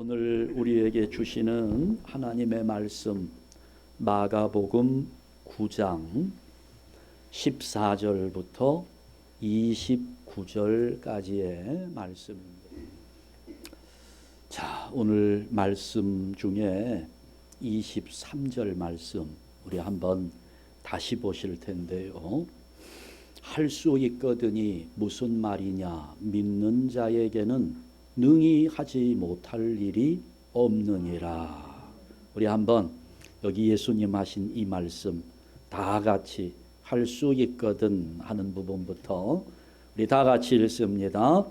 오늘 우리에게 주시는 하나님의 말씀 마가복음 9장 14절부터 29절까지의 말씀입니다. 자, 오늘 말씀 중에 23절 말씀 우리 한번 다시 보실 텐데요. 할 수 있거든이 무슨 말이냐? 믿는 자에게는 능히 하지 못할 일이 없느니라. 우리 한번 여기 예수님 하신 이 말씀 다 같이 할 수 있거든 하는 부분부터 우리 다 같이 읽습니다.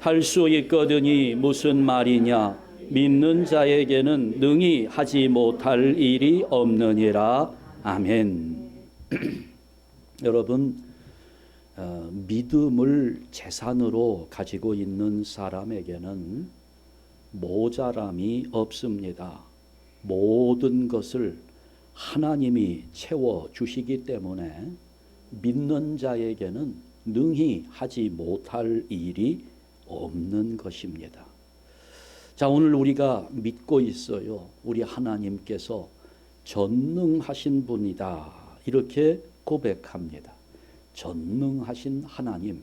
할 수 있거든이 무슨 말이냐? 믿는 자에게는 능히 하지 못할 일이 없느니라. 아멘. 여러분, 믿음을 재산으로 가지고 있는 사람에게는 모자람이 없습니다. 모든 것을 하나님이 채워주시기 때문에 믿는 자에게는 능히 하지 못할 일이 없는 것입니다. 자, 오늘 우리가 믿고 있어요. 우리 하나님께서 전능하신 분이다. 이렇게 고백합니다. 전능하신 하나님,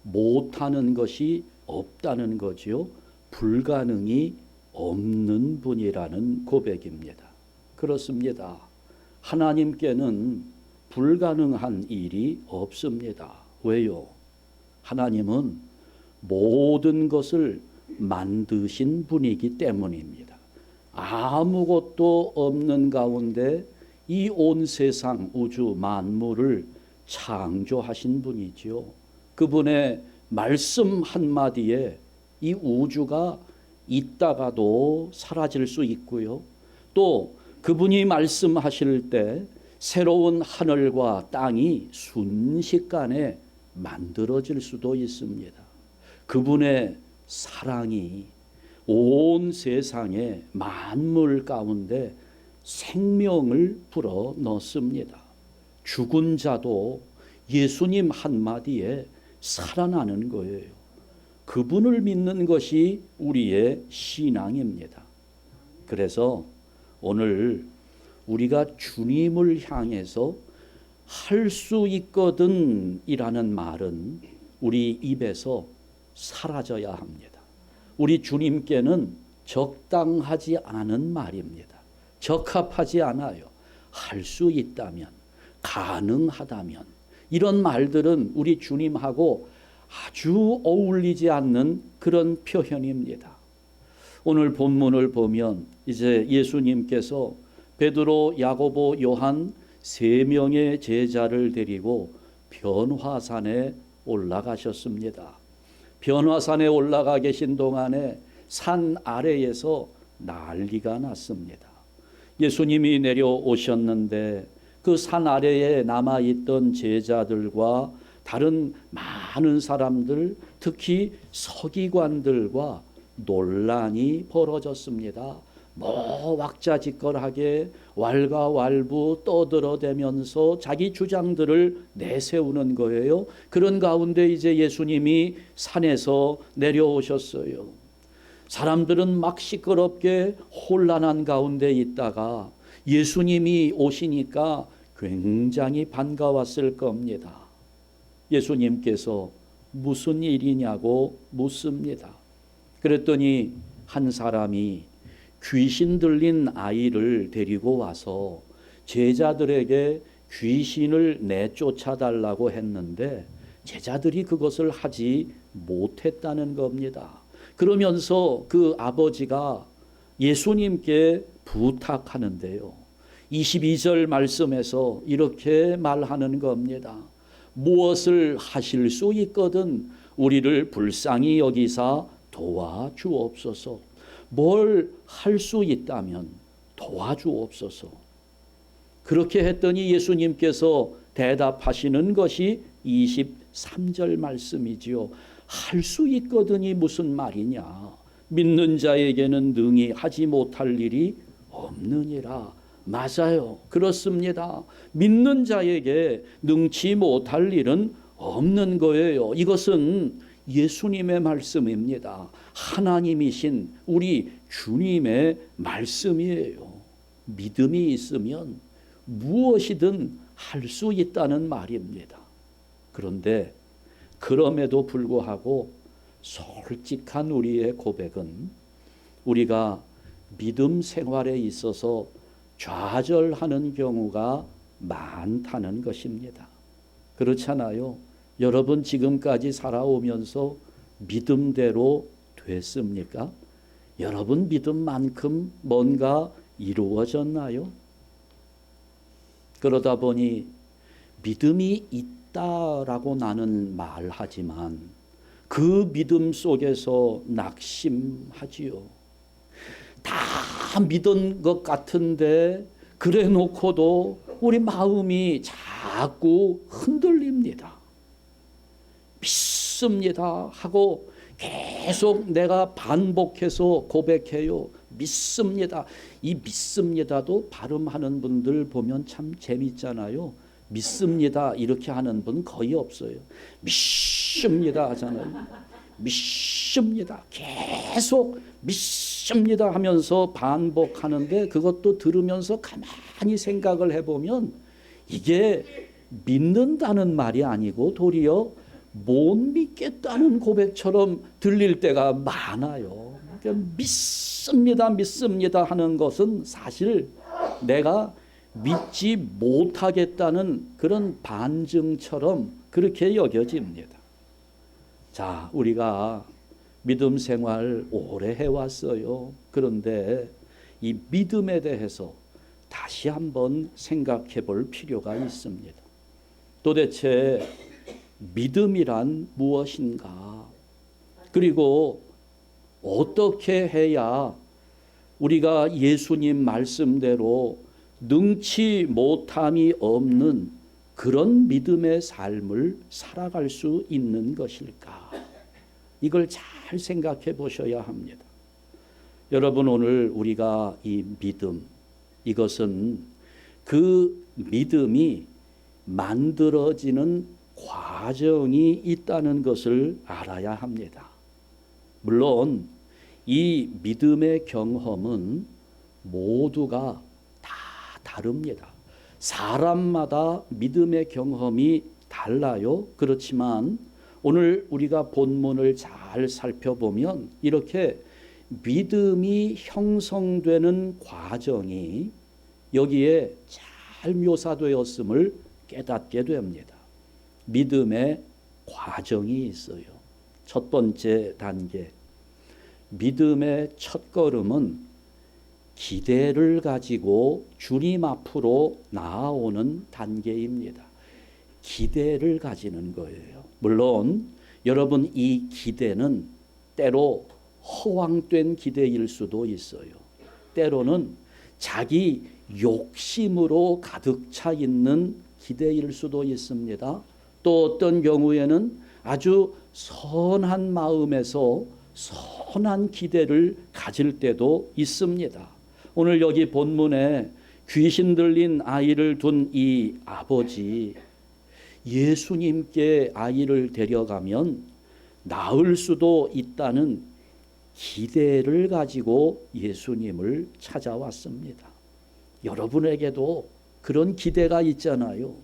못하는 것이 없다는 거지요. 불가능이 없는 분이라는 고백입니다. 그렇습니다. 하나님께는 불가능한 일이 없습니다. 왜요? 하나님은 모든 것을 만드신 분이기 때문입니다. 아무것도 없는 가운데 이 온 세상 우주 만물을 창조하신 분이지요. 그분의 말씀 한마디에 이 우주가 있다가도 사라질 수 있고요. 또 그분이 말씀하실 때 새로운 하늘과 땅이 순식간에 만들어질 수도 있습니다. 그분의 사랑이 온 세상의 만물 가운데 생명을 불어 넣습니다. 죽은 자도 예수님 한마디에 살아나는 거예요. 그분을 믿는 것이 우리의 신앙입니다. 그래서 오늘 우리가 주님을 향해서 할 수 있거든 이라는 말은 우리 입에서 사라져야 합니다. 우리 주님께는 적당하지 않은 말입니다. 적합하지 않아요. 할 수 있다면, 가능하다면, 이런 말들은 우리 주님하고 아주 어울리지 않는 그런 표현입니다. 오늘 본문을 보면 이제 예수님께서 베드로, 야고보, 요한 세 명의 제자를 데리고 변화산에 올라가셨습니다. 변화산에 올라가 계신 동안에 산 아래에서 난리가 났습니다. 예수님이 내려오셨는데 그 산 아래에 남아있던 제자들과 다른 많은 사람들, 특히 서기관들과 논란이 벌어졌습니다. 왁자지껄하게 왈가왈부 떠들어대면서 자기 주장들을 내세우는 거예요. 그런 가운데 이제 예수님이 산에서 내려오셨어요. 사람들은 막 시끄럽게 혼란한 가운데 있다가 예수님이 오시니까 굉장히 반가웠을 겁니다. 예수님께서 무슨 일이냐고 묻습니다. 그랬더니 한 사람이 귀신 들린 아이를 데리고 와서 제자들에게 귀신을 내쫓아달라고 했는데 제자들이 그것을 하지 못했다는 겁니다. 그러면서 그 아버지가 예수님께 부탁하는데요. 22절 말씀에서 이렇게 말하는 겁니다. 무엇을 하실 수 있거든 우리를 불쌍히 여기사 도와주옵소서. 뭘 할 수 있다면 도와주옵소서. 그렇게 했더니 예수님께서 대답하시는 것이 23절 말씀이지요. 할 수 있거든이 무슨 말이냐? 믿는 자에게는 능히 하지 못할 일이 없느니라. 맞아요. 그렇습니다. 믿는 자에게 능치 못할 일은 없는 거예요. 이것은 예수님의 말씀입니다. 하나님이신 우리 주님의 말씀이에요. 믿음이 있으면 무엇이든 할 수 있다는 말입니다. 그런데 그럼에도 불구하고 솔직한 우리의 고백은 우리가 믿음 생활에 있어서 좌절하는 경우가 많다는 것입니다. 그렇잖아요. 여러분 지금까지 살아오면서 믿음대로 됐습니까? 여러분 믿음만큼 뭔가 이루어졌나요? 그러다 보니 믿음이 있다라고 나는 말하지만 그 믿음 속에서 낙심하지요. 다 믿은 것 같은데 그래 놓고도 우리 마음이 자꾸 흔들립니다. 믿습니다 하고 계속 내가 반복해서 고백해요. 믿습니다. 이 믿습니다도 발음하는 분들 보면 참 재밌잖아요. 믿습니다 이렇게 하는 분 거의 없어요. 믿습니다 하잖아요. 믿습니다. 계속 믿습니다 하면서 반복하는데 그것도 들으면서 가만히 생각을 해보면 이게 믿는다는 말이 아니고 도리어 못 믿겠다는 고백처럼 들릴 때가 많아요. 그러니까 믿습니다, 믿습니다 하는 것은 사실 내가 믿지 못하겠다는 그런 반증처럼 그렇게 여겨집니다. 자, 우리가 믿음 생활 오래 해왔어요. 그런데 이 믿음에 대해서 다시 한번 생각해 볼 필요가 있습니다. 도대체 믿음이란 무엇인가? 그리고 어떻게 해야 우리가 예수님 말씀대로 능치 못함이 없는 그런 믿음의 삶을 살아갈 수 있는 것일까? 이걸 잘 생각해 보셔야 합니다. 여러분 오늘 우리가 이 믿음, 이것은 그 믿음이 만들어지는 과정이 있다는 것을 알아야 합니다. 물론 이 믿음의 경험은 모두가 다 다릅니다. 사람마다 믿음의 경험이 달라요. 그렇지만 오늘 우리가 본문을 잘 살펴보면 이렇게 믿음이 형성되는 과정이 여기에 잘 묘사되었음을 깨닫게 됩니다. 믿음의 과정이 있어요. 첫 번째 단계, 믿음의 첫 걸음은 기대를 가지고 주님 앞으로 나아오는 단계입니다. 기대를 가지는 거예요. 물론 여러분 이 기대는 때로 허황된 기대일 수도 있어요. 때로는 자기 욕심으로 가득 차 있는 기대일 수도 있습니다. 또 어떤 경우에는 아주 선한 마음에서 선한 기대를 가질 때도 있습니다. 오늘 여기 본문에 귀신 들린 아이를 둔 이 아버지, 예수님께 아이를 데려가면 나을 수도 있다는 기대를 가지고 예수님을 찾아왔습니다. 여러분에게도 그런 기대가 있잖아요.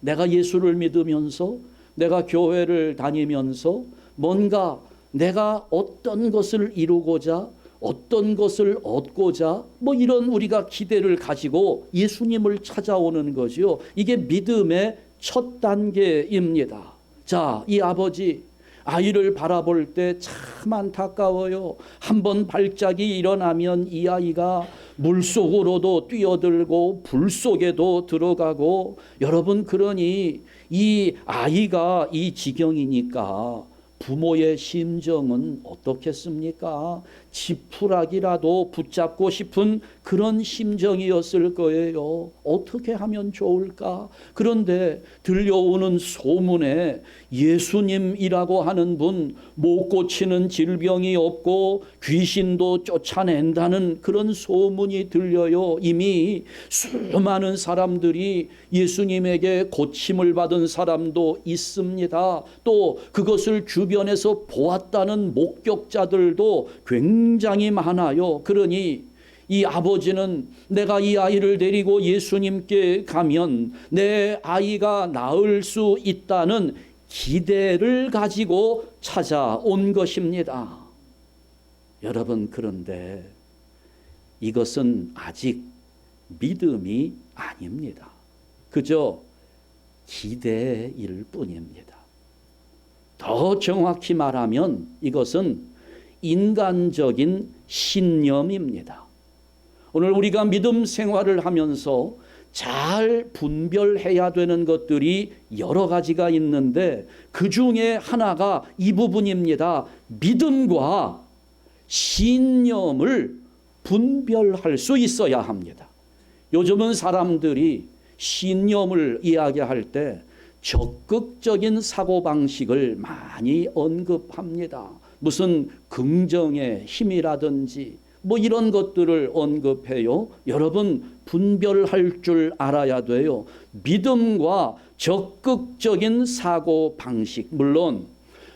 내가 예수를 믿으면서 내가 교회를 다니면서 뭔가 내가 어떤 것을 이루고자 어떤 것을 얻고자 뭐 이런 우리가 기대를 가지고 예수님을 찾아오는 거죠. 이게 믿음의 첫 단계입니다. 자, 이 아버지 아이를 바라볼 때 참 안타까워요. 한번 발작이 일어나면 이 아이가 물속으로도 뛰어들고 불 속에도 들어가고 여러분 그러니 이 아이가 이 지경이니까 부모의 심정은 어떻겠습니까? 지푸라기라도 붙잡고 싶은 그런 심정이었을 거예요. 어떻게 하면 좋을까? 그런데 들려오는 소문에 예수님이라고 하는 분, 못 고치는 질병이 없고 귀신도 쫓아낸다는 그런 소문이 들려요. 이미 수많은 사람들이 예수님에게 고침을 받은 사람도 있습니다. 또 그것을 주변에서 보았다는 목격자들도 굉장히 많아요. 그러니 이 아버지는 내가 이 아이를 데리고 예수님께 가면 내 아이가 나을 수 있다는 기대를 가지고 찾아온 것입니다. 여러분, 그런데 이것은 아직 믿음이 아닙니다. 그저 기대일 뿐입니다. 더 정확히 말하면 이것은 인간적인 신념입니다. 오늘 우리가 믿음 생활을 하면서 잘 분별해야 되는 것들이 여러 가지가 있는데 그 중에 하나가 이 부분입니다. 믿음과 신념을 분별할 수 있어야 합니다. 요즘은 사람들이 신념을 이야기할 때 적극적인 사고방식을 많이 언급합니다. 무슨 긍정의 힘이라든지 이런 것들을 언급해요. 여러분, 분별할 줄 알아야 돼요. 믿음과 적극적인 사고방식. 물론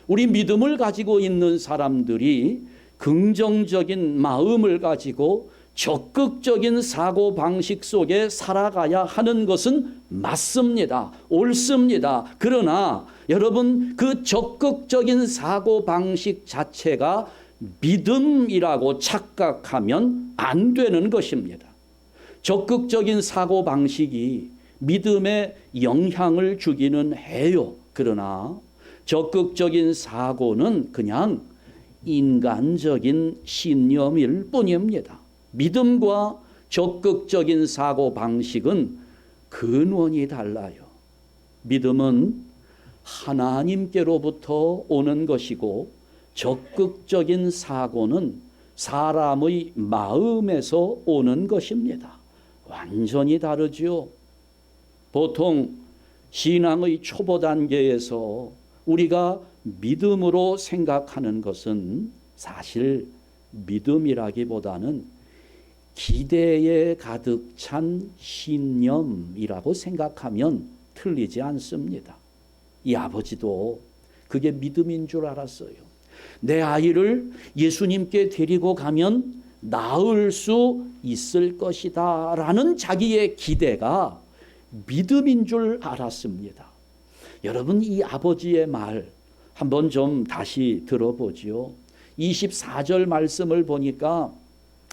우리 믿음을 가지고 있는 사람들이 긍정적인 마음을 가지고 적극적인 사고방식 속에 살아가야 하는 것은 맞습니다. 옳습니다. 그러나 여러분, 그 적극적인 사고방식 자체가 믿음이라고 착각하면 안 되는 것입니다. 적극적인 사고방식이 믿음에 영향을 주기는 해요. 그러나 적극적인 사고는 그냥 인간적인 신념일 뿐입니다. 믿음과 적극적인 사고방식은 근원이 달라요. 믿음은 하나님께로부터 오는 것이고 적극적인 사고는 사람의 마음에서 오는 것입니다. 완전히 다르죠. 보통 신앙의 초보 단계에서 우리가 믿음으로 생각하는 것은 사실 믿음이라기보다는 기대에 가득 찬 신념이라고 생각하면 틀리지 않습니다. 이 아버지도 그게 믿음인 줄 알았어요. 내 아이를 예수님께 데리고 가면 나을 수 있을 것이다 라는 자기의 기대가 믿음인 줄 알았습니다. 여러분, 이 아버지의 말 한번 좀 다시 들어보지요. 24절 말씀을 보니까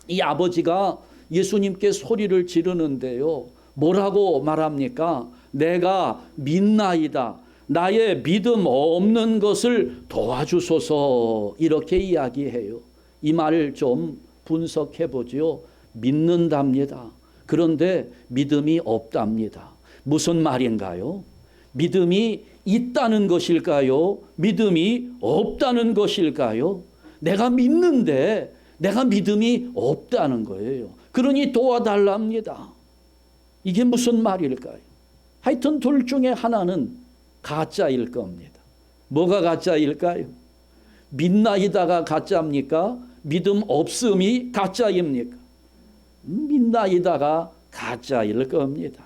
이 아버지가 예수님께 소리를 지르는데요. 뭐라고 말합니까? 내가 믿나이다. 나의 믿음 없는 것을 도와주소서. 이렇게 이야기해요. 이 말을 좀 분석해 보죠. 믿는답니다. 그런데 믿음이 없답니다. 무슨 말인가요? 믿음이 있다는 것일까요? 믿음이 없다는 것일까요? 내가 믿는데 내가 믿음이 없다는 거예요. 그러니 도와달랍니다. 이게 무슨 말일까요? 하여튼 둘 중에 하나는 가짜일 겁니다. 뭐가 가짜일까요? 믿나이다가 가짜입니까? 믿음 없음이 가짜입니까? 믿나이다가 가짜일 겁니다.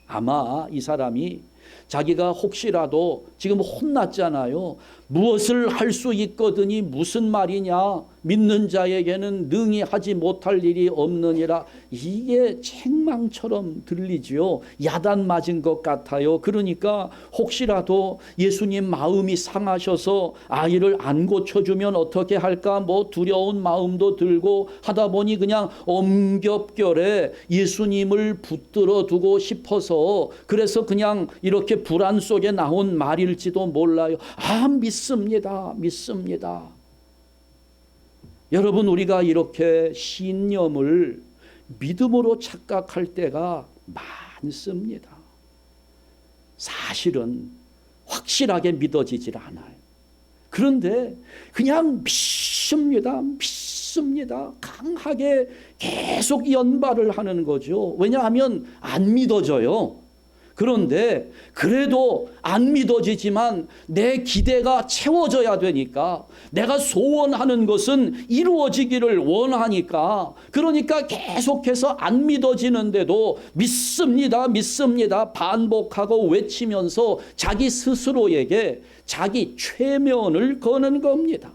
아마 이 사람이 자기가 혹시라도 지금 혼났잖아요. 무엇을 할 수 있거든이 무슨 말이냐. 믿는 자에게는 능히 하지 못할 일이 없느니라. 이게 책망처럼 들리지요. 야단 맞은 것 같아요. 그러니까 혹시라도 예수님 마음이 상하셔서 아이를 안 고쳐주면 어떻게 할까 두려운 마음도 들고 하다 보니 그냥 엄격결에 예수님을 붙들어 두고 싶어서 그래서 그냥 이렇게 불안 속에 나온 말일지도 몰라요. 믿습니다. 믿습니다. 여러분, 우리가 이렇게 신념을 믿음으로 착각할 때가 많습니다. 사실은 확실하게 믿어지질 않아요. 그런데 그냥 믿습니다. 믿습니다. 강하게 계속 연발을 하는 거죠. 왜냐하면 안 믿어져요. 그런데 그래도 안 믿어지지만 내 기대가 채워져야 되니까, 내가 소원하는 것은 이루어지기를 원하니까, 그러니까 계속해서 안 믿어지는데도 믿습니다, 믿습니다 반복하고 외치면서 자기 스스로에게 자기 최면을 거는 겁니다.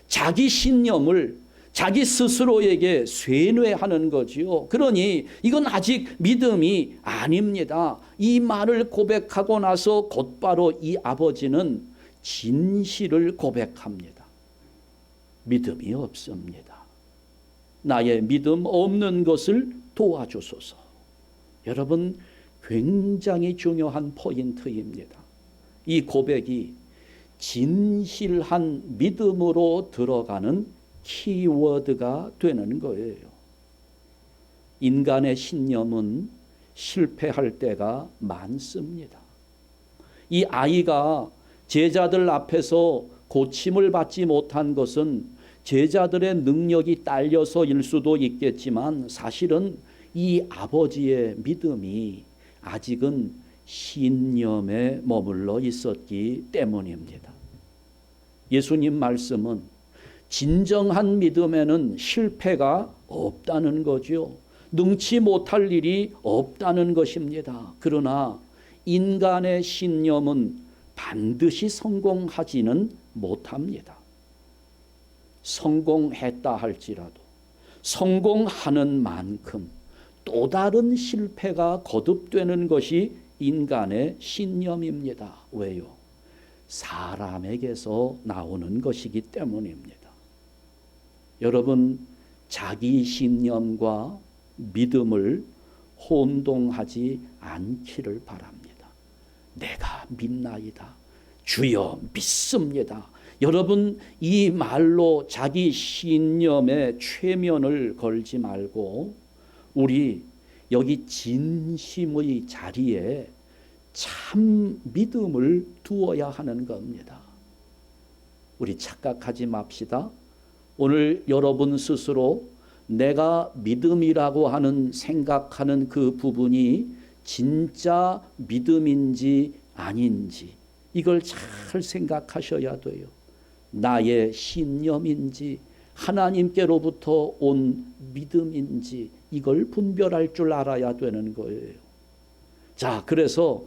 자기 신념을 자기 스스로에게 쇠뇌하는 거지요. 그러니 이건 아직 믿음이 아닙니다. 이 말을 고백하고 나서 곧바로 이 아버지는 진실을 고백합니다. 믿음이 없습니다. 나의 믿음 없는 것을 도와주소서. 여러분, 굉장히 중요한 포인트입니다. 이 고백이 진실한 믿음으로 들어가는 키워드가 되는 거예요. 인간의 신념은 실패할 때가 많습니다. 이 아이가 제자들 앞에서 고침을 받지 못한 것은 제자들의 능력이 딸려서일 수도 있겠지만, 사실은 이 아버지의 믿음이 아직은 신념에 머물러 있었기 때문입니다. 예수님 말씀은 진정한 믿음에는 실패가 없다는 거죠. 능치 못할 일이 없다는 것입니다. 그러나 인간의 신념은 반드시 성공하지는 못합니다. 성공했다 할지라도 성공하는 만큼 또 다른 실패가 거듭되는 것이 인간의 신념입니다. 왜요? 사람에게서 나오는 것이기 때문입니다. 여러분, 자기 신념과 믿음을 혼동하지 않기를 바랍니다. 내가 믿나이다. 주여 믿습니다. 여러분, 이 말로 자기 신념에 최면을 걸지 말고 우리 여기 진심의 자리에 참 믿음을 두어야 하는 겁니다. 우리 착각하지 맙시다. 오늘 여러분 스스로 내가 믿음이라고 하는 생각하는 그 부분이 진짜 믿음인지 아닌지, 이걸 잘 생각하셔야 돼요. 나의 신념인지 하나님께로부터 온 믿음인지 이걸 분별할 줄 알아야 되는 거예요. 자, 그래서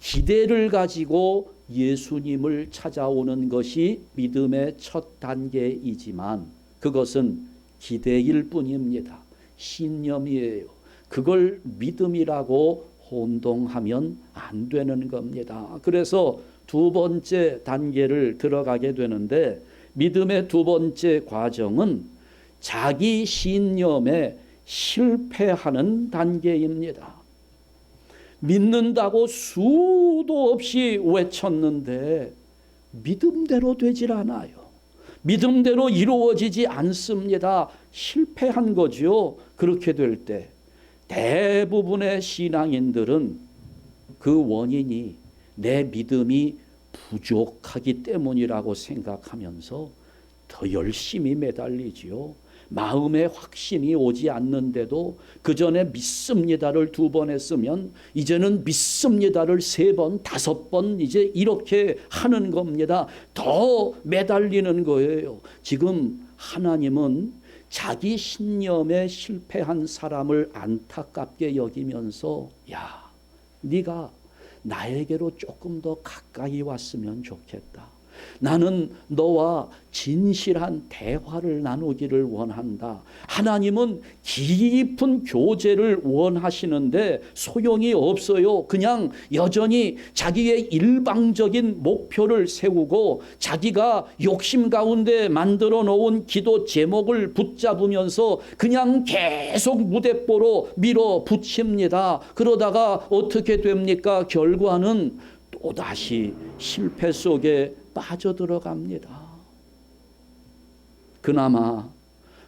기대를 가지고 예수님을 찾아오는 것이 믿음의 첫 단계이지만 그것은 기대일 뿐입니다. 신념이에요. 그걸 믿음이라고 혼동하면 안 되는 겁니다. 그래서 두 번째 단계를 들어가게 되는데, 믿음의 두 번째 과정은 자기 신념에 실패하는 단계입니다. 믿는다고 수도 없이 외쳤는데 믿음대로 되질 않아요. 믿음대로 이루어지지 않습니다. 실패한 거죠. 그렇게 될 때 대부분의 신앙인들은 그 원인이 내 믿음이 부족하기 때문이라고 생각하면서 더 열심히 매달리지요. 마음의 확신이 오지 않는데도 그 전에 믿습니다를 2번 했으면 이제는 믿습니다를 3번, 5번 이제 이렇게 하는 겁니다. 더 매달리는 거예요. 지금 하나님은 자기 신념에 실패한 사람을 안타깝게 여기면서, 야, 네가 나에게로 조금 더 가까이 왔으면 좋겠다. 나는 너와 진실한 대화를 나누기를 원한다. 하나님은 깊은 교제를 원하시는데 소용이 없어요. 그냥 여전히 자기의 일방적인 목표를 세우고 자기가 욕심 가운데 만들어 놓은 기도 제목을 붙잡으면서 그냥 계속 무대뽀로 밀어붙입니다. 그러다가 어떻게 됩니까? 결과는 또다시 실패 속에 빠져들어갑니다. 그나마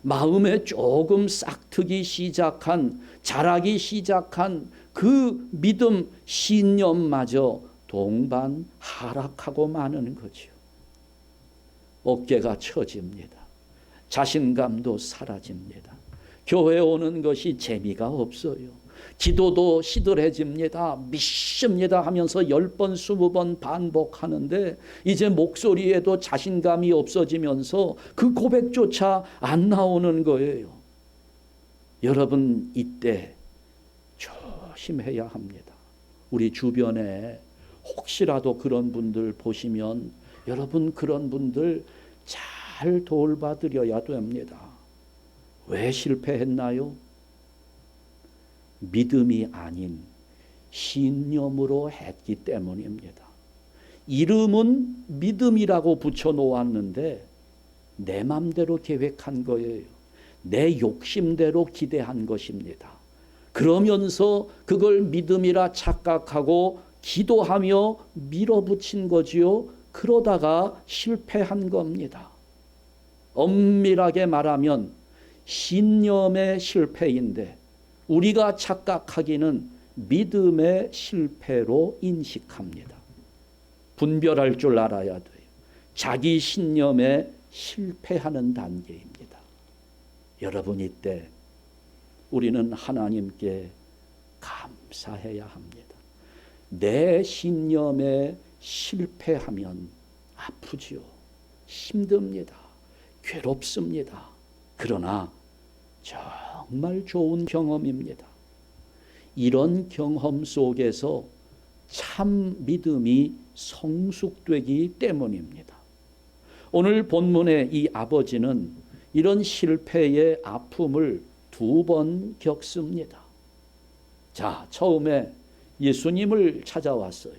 마음에 조금 싹트기 시작한, 자라기 시작한 그 믿음 신념마저 동반 하락하고 마는 거죠. 어깨가 처집니다. 자신감도 사라집니다. 교회 오는 것이 재미가 없어요. 기도도 시들해집니다. 믿습니다 하면서 10번 20번 반복하는데 이제 목소리에도 자신감이 없어지면서 그 고백조차 안 나오는 거예요. 여러분, 이때 조심해야 합니다. 우리 주변에 혹시라도 그런 분들 보시면 여러분, 그런 분들 잘 돌봐드려야 됩니다. 왜 실패했나요? 믿음이 아닌 신념으로 했기 때문입니다. 이름은 믿음이라고 붙여놓았는데 내 맘대로 계획한 거예요. 내 욕심대로 기대한 것입니다. 그러면서 그걸 믿음이라 착각하고 기도하며 밀어붙인 거지요. 그러다가 실패한 겁니다. 엄밀하게 말하면 신념의 실패인데 우리가 착각하기는 믿음의 실패로 인식합니다. 분별할 줄 알아야 돼요. 자기 신념에 실패하는 단계입니다. 여러분, 이때 우리는 하나님께 감사해야 합니다. 내 신념에 실패하면 아프지요. 힘듭니다. 괴롭습니다. 그러나 정말 좋은 경험입니다. 이런 경험 속에서 참 믿음이 성숙되기 때문입니다. 오늘 본문의 이 아버지는 이런 실패의 아픔을 2번 겪습니다. 자, 처음에 예수님을 찾아왔어요.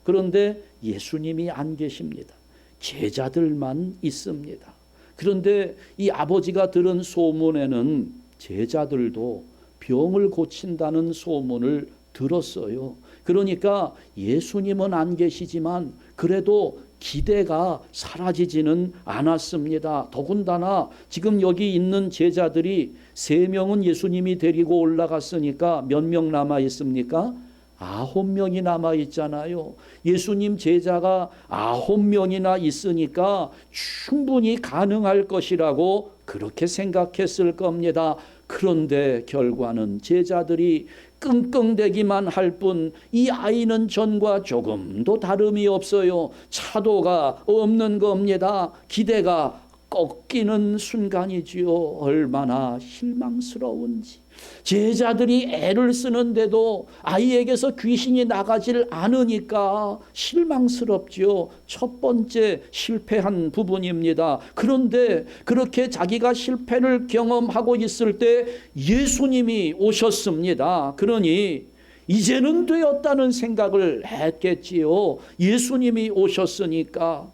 그런데 예수님이 안 계십니다. 제자들만 있습니다. 그런데 이 아버지가 들은 소문에는 제자들도 병을 고친다는 소문을 들었어요. 그러니까 예수님은 안 계시지만 그래도 기대가 사라지지는 않았습니다. 더군다나 지금 여기 있는 제자들이 3명은 예수님이 데리고 올라갔으니까 몇 명 남아 있습니까? 9명이 남아 있잖아요. 예수님 제자가 9명이나 있으니까 충분히 가능할 것이라고 그렇게 생각했을 겁니다. 그런데 결과는 제자들이 끙끙대기만 할 뿐 이 아이는 전과 조금도 다름이 없어요. 차도가 없는 겁니다. 기대가 꺾이는 순간이지요. 얼마나 실망스러운지. 제자들이 애를 쓰는데도 아이에게서 귀신이 나가질 않으니까 실망스럽지요. 첫 번째 실패한 부분입니다. 그런데 그렇게 자기가 실패를 경험하고 있을 때 예수님이 오셨습니다. 그러니 이제는 되었다는 생각을 했겠지요. 예수님이 오셨으니까.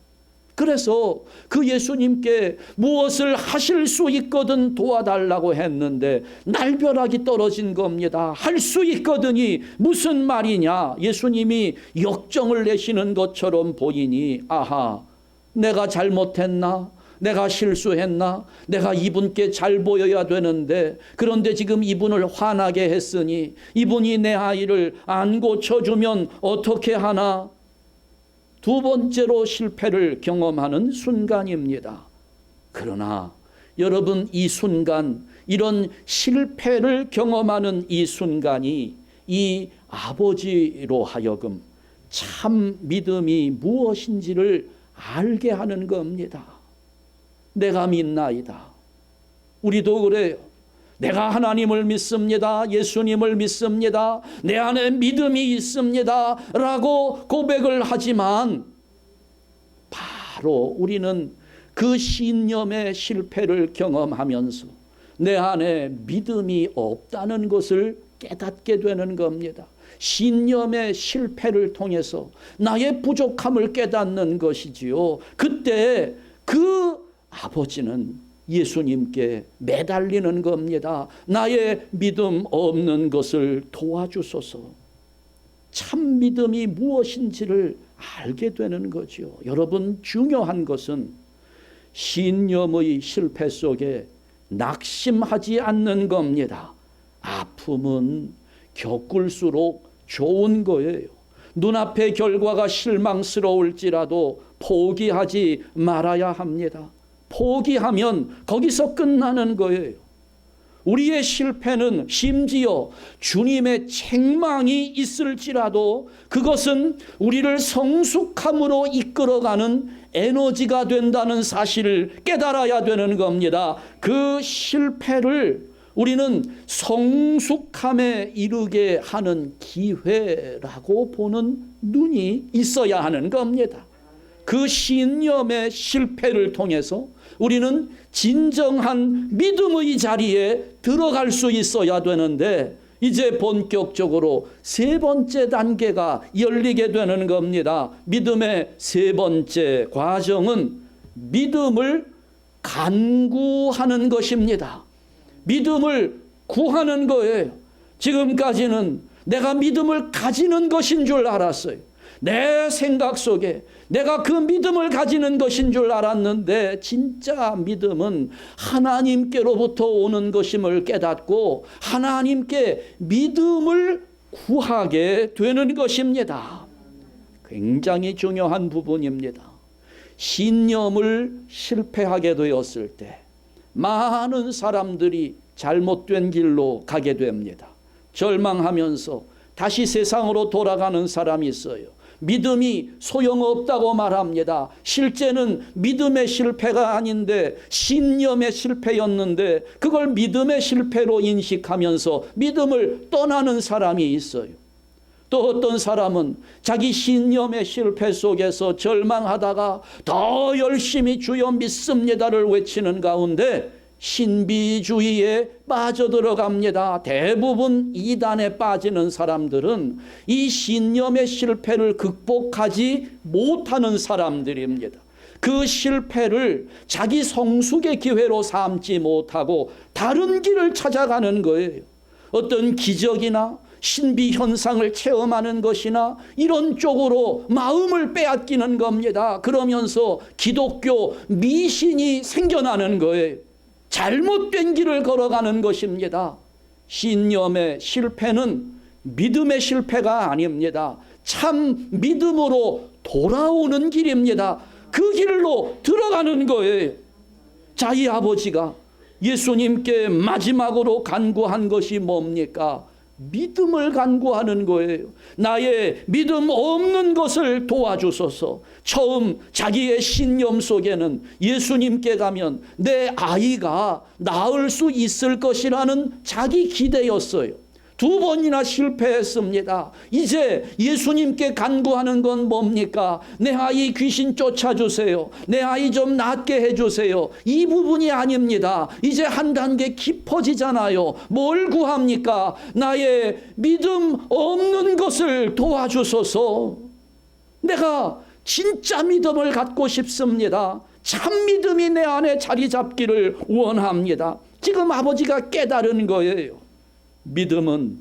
그래서 그 예수님께 무엇을 하실 수 있거든 도와달라고 했는데 날벼락이 떨어진 겁니다. 할 수 있거든이 무슨 말이냐. 예수님이 역정을 내시는 것처럼 보이니 아하, 내가 잘못했나? 내가 실수했나? 내가 이분께 잘 보여야 되는데 그런데 지금 이분을 화나게 했으니 이분이 내 아이를 안 고쳐주면 어떻게 하나? 2번째로 실패를 경험하는 순간입니다. 그러나 여러분, 이 순간, 이런 실패를 경험하는 이 순간이 이 아버지로 하여금 참 믿음이 무엇인지를 알게 하는 겁니다. 내가 믿나이다. 우리도 그래요. 내가 하나님을 믿습니다. 예수님을 믿습니다. 내 안에 믿음이 있습니다. 라고 고백을 하지만 바로 우리는 그 신념의 실패를 경험하면서 내 안에 믿음이 없다는 것을 깨닫게 되는 겁니다. 신념의 실패를 통해서 나의 부족함을 깨닫는 것이지요. 그때 그 아버지는 예수님께 매달리는 겁니다. 나의 믿음 없는 것을 도와주소서. 참 믿음이 무엇인지를 알게 되는 거죠. 여러분, 중요한 것은 신념의 실패 속에 낙심하지 않는 겁니다. 아픔은 겪을수록 좋은 거예요. 눈앞의 결과가 실망스러울지라도 포기하지 말아야 합니다. 포기하면 거기서 끝나는 거예요. 우리의 실패는 심지어 주님의 책망이 있을지라도 그것은 우리를 성숙함으로 이끌어가는 에너지가 된다는 사실을 깨달아야 되는 겁니다. 그 실패를 우리는 성숙함에 이르게 하는 기회라고 보는 눈이 있어야 하는 겁니다. 그 신념의 실패를 통해서 우리는 진정한 믿음의 자리에 들어갈 수 있어야 되는데 이제 본격적으로 세 번째 단계가 열리게 되는 겁니다. 믿음의 세 번째 과정은 믿음을 간구하는 것입니다. 믿음을 구하는 거예요. 지금까지는 내가 믿음을 가지는 것인 줄 알았어요. 내 생각 속에 내가 그 믿음을 가지는 것인 줄 알았는데 진짜 믿음은 하나님께로부터 오는 것임을 깨닫고 하나님께 믿음을 구하게 되는 것입니다. 굉장히 중요한 부분입니다. 신념을 실패하게 되었을 때 많은 사람들이 잘못된 길로 가게 됩니다. 절망하면서 다시 세상으로 돌아가는 사람이 있어요. 믿음이 소용없다고 말합니다. 실제는 믿음의 실패가 아닌데 신념의 실패였는데 그걸 믿음의 실패로 인식하면서 믿음을 떠나는 사람이 있어요. 또 어떤 사람은 자기 신념의 실패 속에서 절망하다가 더 열심히 주여 믿습니다를 외치는 가운데 신비주의에 빠져들어갑니다. 대부분 이단에 빠지는 사람들은 이 신념의 실패를 극복하지 못하는 사람들입니다. 그 실패를 자기 성숙의 기회로 삼지 못하고 다른 길을 찾아가는 거예요. 어떤 기적이나 신비 현상을 체험하는 것이나 이런 쪽으로 마음을 빼앗기는 겁니다. 그러면서 기독교 미신이 생겨나는 거예요. 잘못된 길을 걸어가는 것입니다. 신념의 실패는 믿음의 실패가 아닙니다. 참 믿음으로 돌아오는 길입니다. 그 길로 들어가는 거예요. 자, 이 아버지가 예수님께 마지막으로 간구한 것이 뭡니까? 믿음을 간구하는 거예요. 나의 믿음 없는 것을 도와주소서. 처음 자기의 신념 속에는 예수님께 가면 내 아이가 나을 수 있을 것이라는 자기 기대였어요. 두 번이나 실패했습니다. 이제 예수님께 간구하는 건 뭡니까? 내 아이 귀신 쫓아주세요. 내 아이 좀 낫게 해주세요. 이 부분이 아닙니다. 이제 한 단계 깊어지잖아요. 뭘 구합니까? 나의 믿음 없는 것을 도와주소서. 내가 진짜 믿음을 갖고 싶습니다. 참 믿음이 내 안에 자리 잡기를 원합니다. 지금 아버지가 깨달은 거예요. 믿음은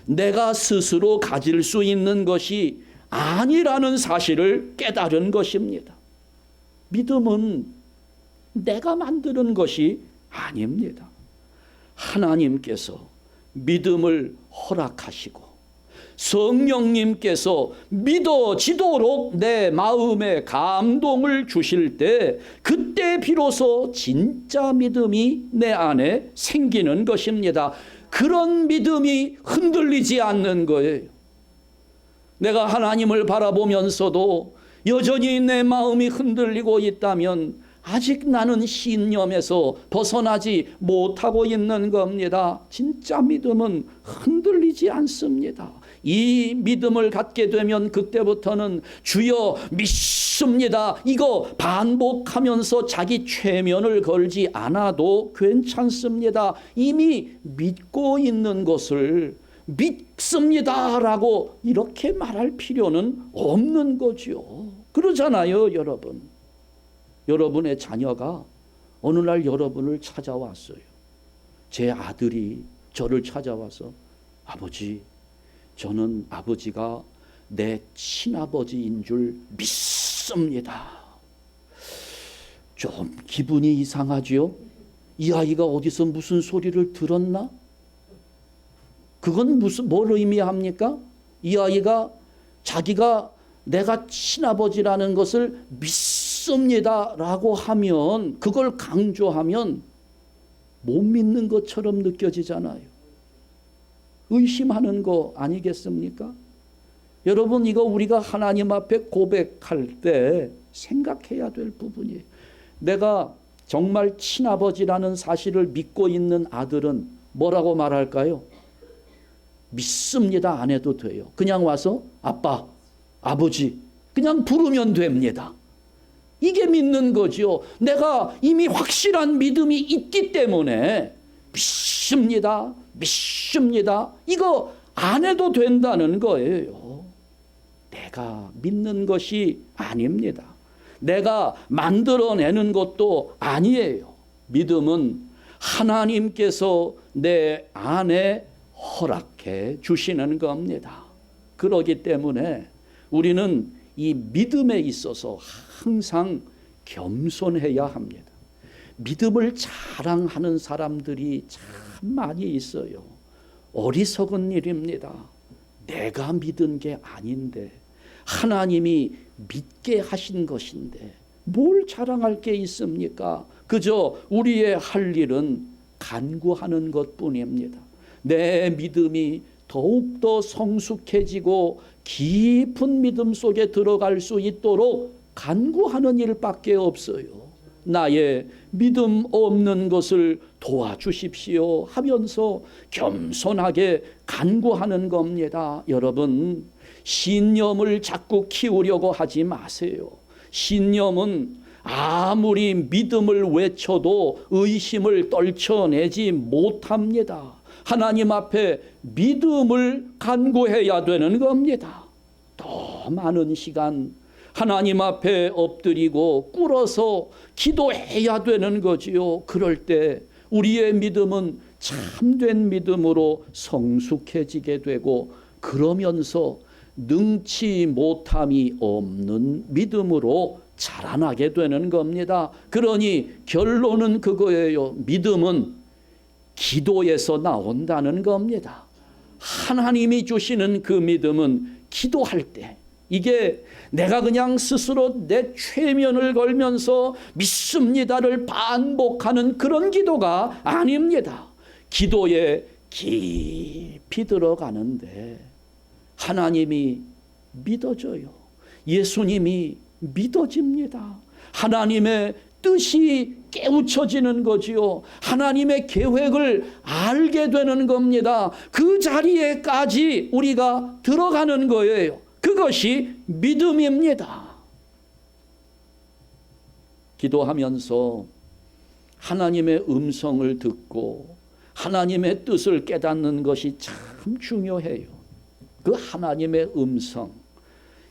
내가 스스로 가질 수 있는 것이 아니라는 사실을 깨달은 것입니다. 믿음은 내가 만드는 것이 아닙니다. 하나님께서 믿음을 허락하시고 성령님께서 믿어지도록 내 마음에 감동을 주실 때 그때 비로소 진짜 믿음이 내 안에 생기는 것입니다. 그런 믿음이 흔들리지 않는 거예요. 내가 하나님을 바라보면서도 여전히 내 마음이 흔들리고 있다면 아직 나는 신념에서 벗어나지 못하고 있는 겁니다. 진짜 믿음은 흔들리지 않습니다. 이 믿음을 갖게 되면 그때부터는 주여 믿습니다. 이거 반복하면서 자기 최면을 걸지 않아도 괜찮습니다. 이미 믿고 있는 것을 믿습니다라고 이렇게 말할 필요는 없는 거죠. 그러잖아요, 여러분. 여러분의 자녀가 어느 날 여러분을 찾아왔어요. 제 아들이 저를 찾아와서 아버지, 저는 아버지가 내 친아버지인 줄 믿습니다. 좀 기분이 이상하지요? 이 아이가 어디서 무슨 소리를 들었나? 그건 뭘 의미합니까? 이 아이가 자기가 내가 친아버지라는 것을 믿습니다 믿습니다라고 하면, 그걸 강조하면 못 믿는 것처럼 느껴지잖아요. 의심하는 거 아니겠습니까? 여러분, 이거 우리가 하나님 앞에 고백할 때 생각해야 될 부분이에요. 내가 정말 친아버지라는 사실을 믿고 있는 아들은 뭐라고 말할까요? 믿습니다 안 해도 돼요. 그냥 와서 아빠, 아버지 그냥 부르면 됩니다. 이게 믿는 거죠. 내가 이미 확실한 믿음이 있기 때문에 믿습니다, 믿습니다 이거 안 해도 된다는 거예요. 내가 믿는 것이 아닙니다. 내가 만들어내는 것도 아니에요. 믿음은 하나님께서 내 안에 허락해 주시는 겁니다. 그러기 때문에 우리는 이 믿음에 있어서 항상 겸손해야 합니다. 믿음을 자랑하는 사람들이 참 많이 있어요. 어리석은 일입니다. 내가 믿은 게 아닌데, 하나님이 믿게 하신 것인데 뭘 자랑할 게 있습니까? 그저 우리의 할 일은 간구하는 것뿐입니다. 내 믿음이 더욱더 성숙해지고 깊은 믿음 속에 들어갈 수 있도록 간구하는 일밖에 없어요. 나의 믿음 없는 것을 도와주십시오 하면서 겸손하게 간구하는 겁니다. 여러분, 신념을 자꾸 키우려고 하지 마세요. 신념은 아무리 믿음을 외쳐도 의심을 떨쳐내지 못합니다. 하나님 앞에 믿음을 간구해야 되는 겁니다. 더 많은 시간 하나님 앞에 엎드리고 꿇어서 기도해야 되는 거지요. 그럴 때 우리의 믿음은 참된 믿음으로 성숙해지게 되고, 그러면서 능치 못함이 없는 믿음으로 자라나게 되는 겁니다. 그러니 결론은 그거예요. 믿음은 기도에서 나온다는 겁니다. 하나님이 주시는 그 믿음은 기도할 때, 이게 내가 그냥 스스로 내 최면을 걸면서 믿습니다를 반복하는 그런 기도가 아닙니다. 기도에 깊이 들어가는데 하나님이 믿어져요. 예수님이 믿어집니다. 하나님의 뜻이 깨우쳐지는 거지요. 하나님의 계획을 알게 되는 겁니다. 그 자리에까지 우리가 들어가는 거예요. 그것이 믿음입니다. 기도하면서 하나님의 음성을 듣고 하나님의 뜻을 깨닫는 것이 참 중요해요. 그 하나님의 음성,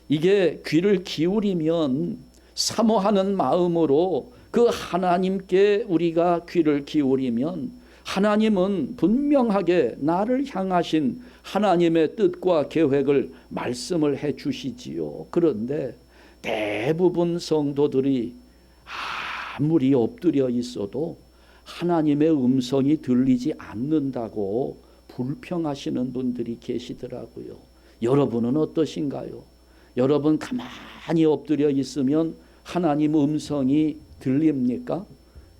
이게 귀를 기울이면 사모하는 마음으로 그 하나님께 우리가 귀를 기울이면 하나님은 분명하게 나를 향하신 하나님의 뜻과 계획을 말씀을 해 주시지요. 그런데 대부분 성도들이 아무리 엎드려 있어도 하나님의 음성이 들리지 않는다고 불평하시는 분들이 계시더라고요. 여러분은 어떠신가요? 여러분 가만히 엎드려 있으면 하나님 음성이 들립니까?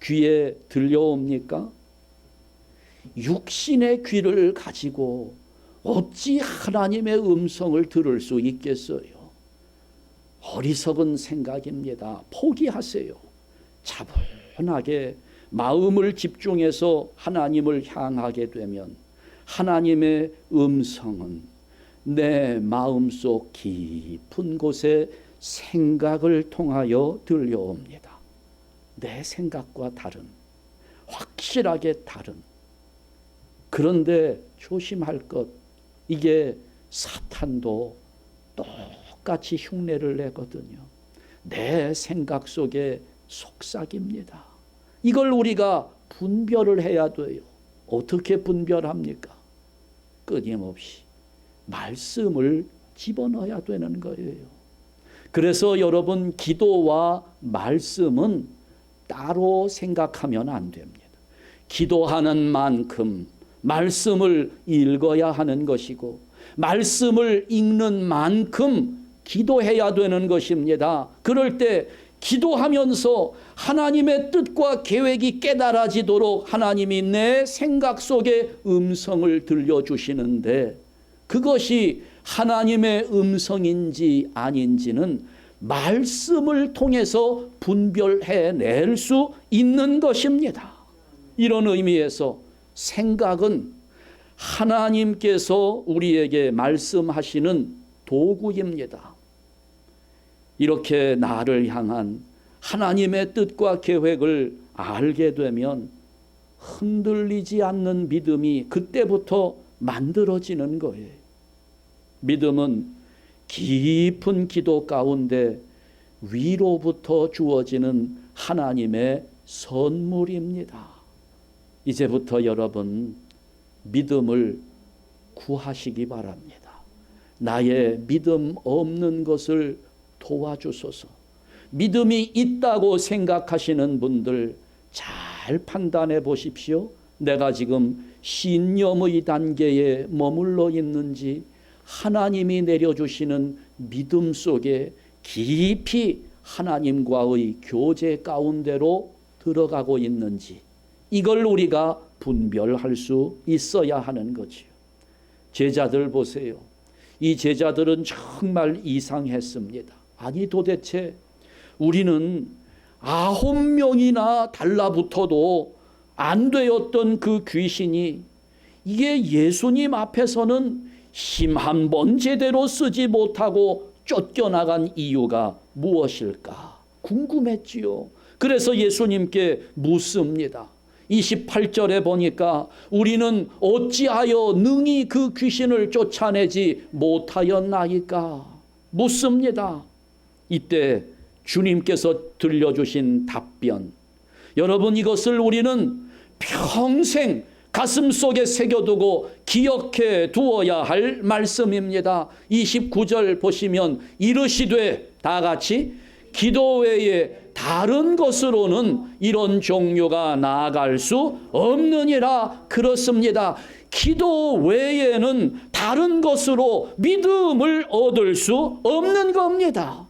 귀에 들려옵니까? 육신의 귀를 가지고 어찌 하나님의 음성을 들을 수 있겠어요? 어리석은 생각입니다. 포기하세요. 차분하게 마음을 집중해서 하나님을 향하게 되면 하나님의 음성은 내 마음속 깊은 곳에 생각을 통하여 들려옵니다. 내 생각과 다른, 확실하게 다른. 그런데 조심할 것, 이게 사탄도 똑같이 흉내를 내거든요. 내 생각 속에 속삭입니다. 이걸 우리가 분별을 해야 돼요. 어떻게 분별합니까? 끊임없이 말씀을 집어넣어야 되는 거예요. 그래서 여러분, 기도와 말씀은 따로 생각하면 안 됩니다. 기도하는 만큼 말씀을 읽어야 하는 것이고, 말씀을 읽는 만큼 기도해야 되는 것입니다. 그럴 때 기도하면서 하나님의 뜻과 계획이 깨달아지도록 하나님이 내 생각 속에 음성을 들려주시는데, 그것이 하나님의 음성인지 아닌지는 말씀을 통해서 분별해낼 수 있는 것입니다. 이런 의미에서 생각은 하나님께서 우리에게 말씀하시는 도구입니다. 이렇게 나를 향한 하나님의 뜻과 계획을 알게 되면 흔들리지 않는 믿음이 그때부터 만들어지는 거예요. 믿음은 깊은 기도 가운데 위로부터 주어지는 하나님의 선물입니다. 이제부터 여러분 믿음을 구하시기 바랍니다. 나의 믿음 없는 것을 도와주소서. 믿음이 있다고 생각하시는 분들 잘 판단해 보십시오. 내가 지금 신념의 단계에 머물러 있는지, 하나님이 내려주시는 믿음 속에 깊이 하나님과의 교제 가운데로 들어가고 있는지, 이걸 우리가 분별할 수 있어야 하는 거지요. 제자들 보세요. 이 제자들은 정말 이상했습니다. 아니 도대체 우리는 9명이나 달라붙어도 안 되었던 그 귀신이 이게 예수님 앞에서는 힘 한 번 제대로 쓰지 못하고 쫓겨나간 이유가 무엇일까 궁금했지요. 그래서 예수님께 묻습니다. 28절에 보니까 우리는 어찌하여 능히 그 귀신을 쫓아내지 못하였나이까 묻습니다. 이때 주님께서 들려주신 답변, 여러분 이것을 우리는 평생 가슴속에 새겨두고 기억해 두어야 할 말씀입니다. 29절 보시면 이르시되, 다 같이, 기도 외에 다른 것으로는 이런 종류가 나아갈 수 없느니라 그렇습니다. 기도 외에는 다른 것으로 믿음을 얻을 수 없는 겁니다.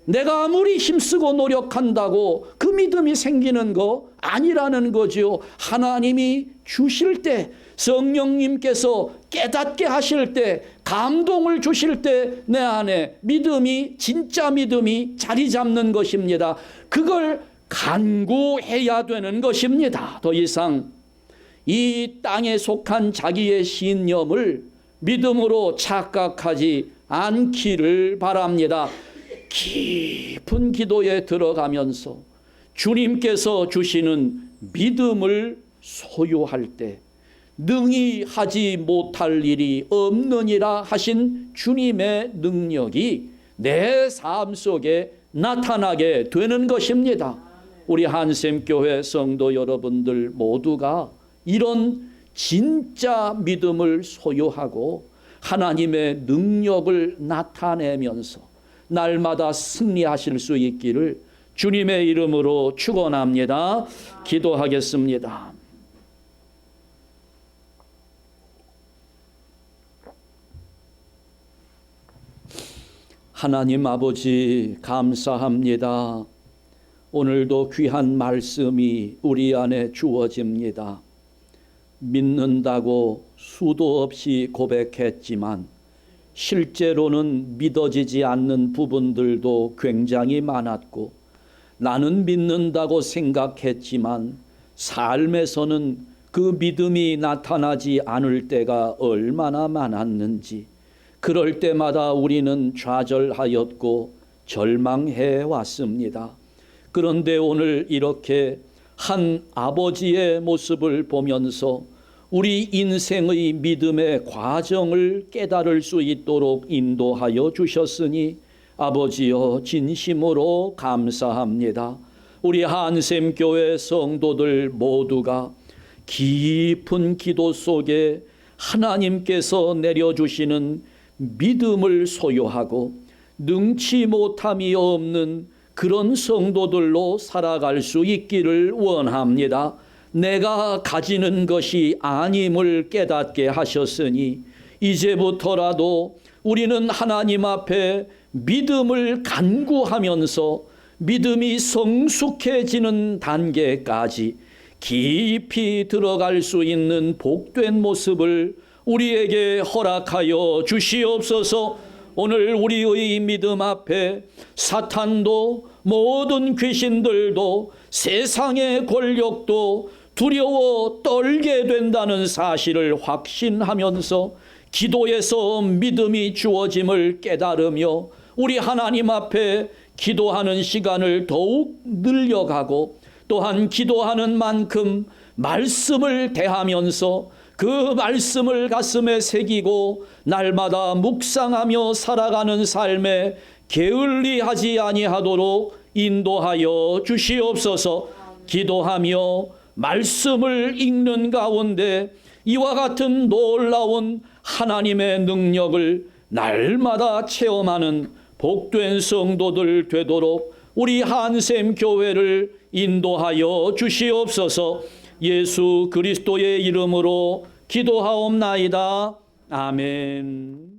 내가 아무리 힘쓰고 노력한다고 그 믿음이 생기는 거 아니라는 거죠. 하나님이 주실 때, 성령님께서 깨닫게 하실 때, 감동을 주실 때 내 안에 믿음이, 진짜 믿음이 자리 잡는 것입니다. 그걸 간구해야 되는 것입니다. 더 이상 이 땅에 속한 자기의 신념을 믿음으로 착각하지 않기를 바랍니다. 깊은 기도에 들어가면서 주님께서 주시는 믿음을 소유할 때 능히 하지 못할 일이 없느니라 하신 주님의 능력이 내 삶 속에 나타나게 되는 것입니다. 우리 한샘교회 성도 여러분들 모두가 이런 진짜 믿음을 소유하고 하나님의 능력을 나타내면서 날마다 승리하실 수 있기를 주님의 이름으로 축원합니다. 기도하겠습니다. 하나님 아버지 감사합니다. 오늘도 귀한 말씀이 우리 안에 주어집니다. 믿는다고 수도 없이 고백했지만 실제로는 믿어지지 않는 부분들도 굉장히 많았고, 나는 믿는다고 생각했지만 삶에서는 그 믿음이 나타나지 않을 때가 얼마나 많았는지, 그럴 때마다 우리는 좌절하였고 절망해 왔습니다. 그런데 오늘 이렇게 한 아버지의 모습을 보면서 우리 인생의 믿음의 과정을 깨달을 수 있도록 인도하여 주셨으니 아버지여 진심으로 감사합니다. 우리 한샘교회 성도들 모두가 깊은 기도 속에 하나님께서 내려주시는 믿음을 소유하고 능치 못함이 없는 그런 성도들로 살아갈 수 있기를 원합니다. 내가 가지는 것이 아님을 깨닫게 하셨으니 이제부터라도 우리는 하나님 앞에 믿음을 간구하면서 믿음이 성숙해지는 단계까지 깊이 들어갈 수 있는 복된 모습을 우리에게 허락하여 주시옵소서. 오늘 우리의 믿음 앞에 사탄도 모든 귀신들도 세상의 권력도 두려워 떨게 된다는 사실을 확신하면서 기도에서 믿음이 주어짐을 깨달으며 우리 하나님 앞에 기도하는 시간을 더욱 늘려가고 또한 기도하는 만큼 말씀을 대하면서 그 말씀을 가슴에 새기고 날마다 묵상하며 살아가는 삶에 게을리하지 아니하도록 인도하여 주시옵소서. 기도하며 말씀을 읽는 가운데 이와 같은 놀라운 하나님의 능력을 날마다 체험하는 복된 성도들 되도록 우리 한샘 교회를 인도하여 주시옵소서. 예수 그리스도의 이름으로 기도하옵나이다. 아멘.